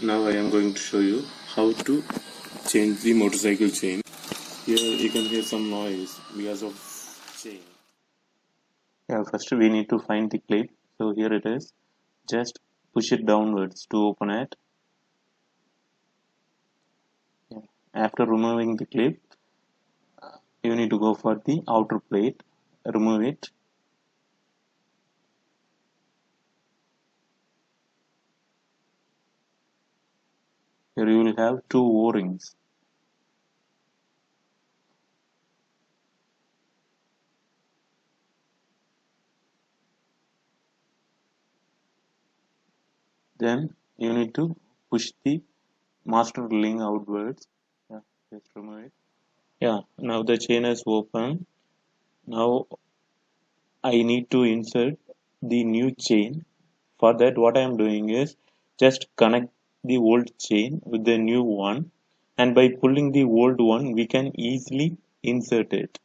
Now I am going to show you how to change the motorcycle chain. Here you can hear some noise because of chain. Yeah, first we need to find the clip. So here it is. Just push it downwards to open it. Yeah. After removing the clip, you need to go for the outer plate. Remove it. Here you will have two O-rings. Then you need to push the master link outwards. Yeah, just remove it. Yeah, now the chain is open. Now I need to insert the new chain. For that, what I am doing is just connect the old chain with the new one, and by pulling the old one, we can easily insert it.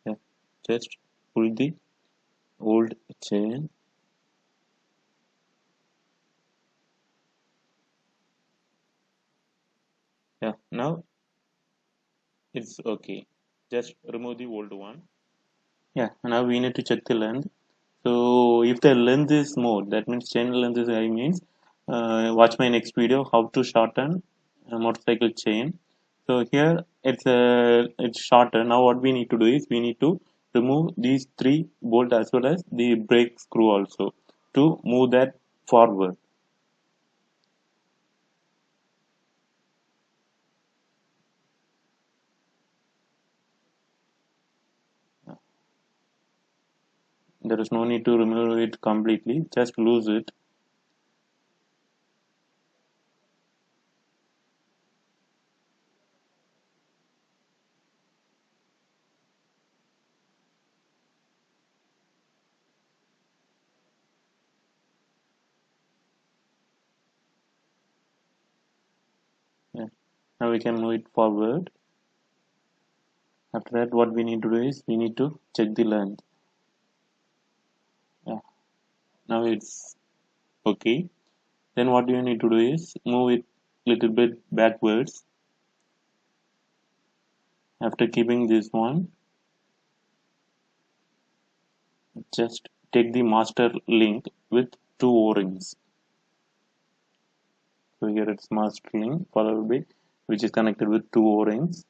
Yeah, just pull the old chain. Yeah, now it's okay. Just remove the old one. Yeah, now we need to check the length. So if the length is more, that means chain length is high means watch my next video how to shorten a motorcycle chain. So here it's shorter. Now what we need to do is we need to remove these three bolt as well as the brake screw also to move that forward. There is no need to remove it completely, just lose it. Yeah. Now we can move it forward. After that, what we need to do is we need to check the length. Yeah. Now it's okay. Then what you need to do is move it little bit backwards. After keeping this one, just take the master link with two O-rings. So here it's master link followed by which is connected with two O-rings.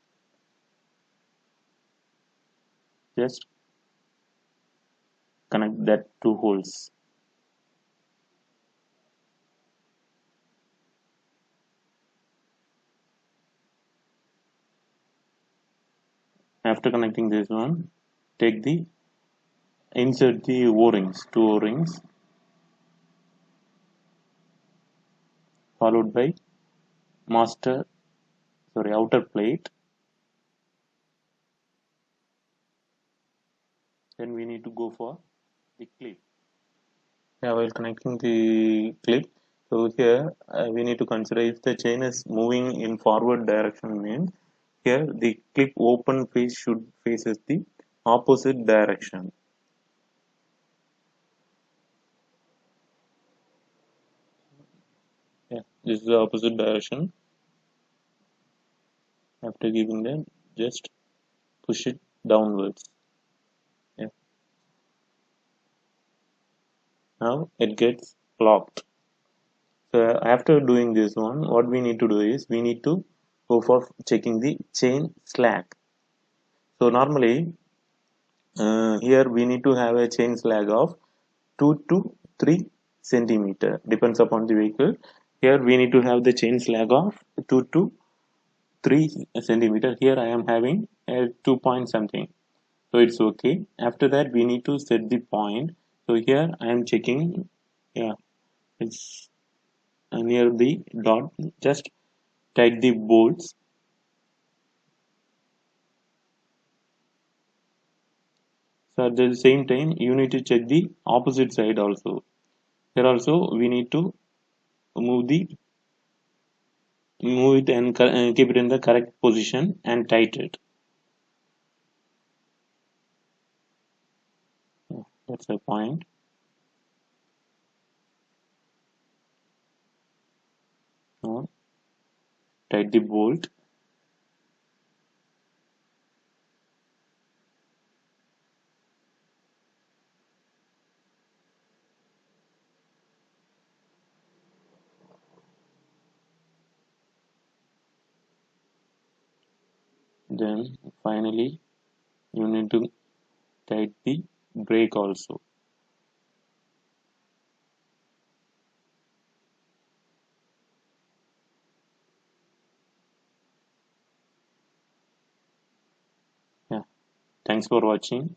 Just connect that two holes. After connecting this one, take the insert the O-rings, two O-rings, followed by master outer plate. Then we need to go for the clip. Yeah, while connecting the clip, so here we need to consider if the chain is moving in forward direction means here the clip open face should faces the opposite direction. Yeah, this is the opposite direction. After giving them, just push it downwards. Yeah, now it gets locked. So after doing this one, what we need to do is we need to go for checking the chain slack. So normally here we need to have a chain slack of 2 to 3 centimeter depends upon the vehicle. Here we need to have the chain slack of 2 to 3 centimeter. Here I am having a 2 point something, so it's okay. After that we need to set the point. So here I am checking. Yeah, it's near the dot. Just tight the bolts. So at the same time you need to check the opposite side also. Here also we need to move the move it and keep it in the correct position and tight it. That's the point. tight the bolt. Then finally you need to tight the brake also. Yeah, thanks for watching.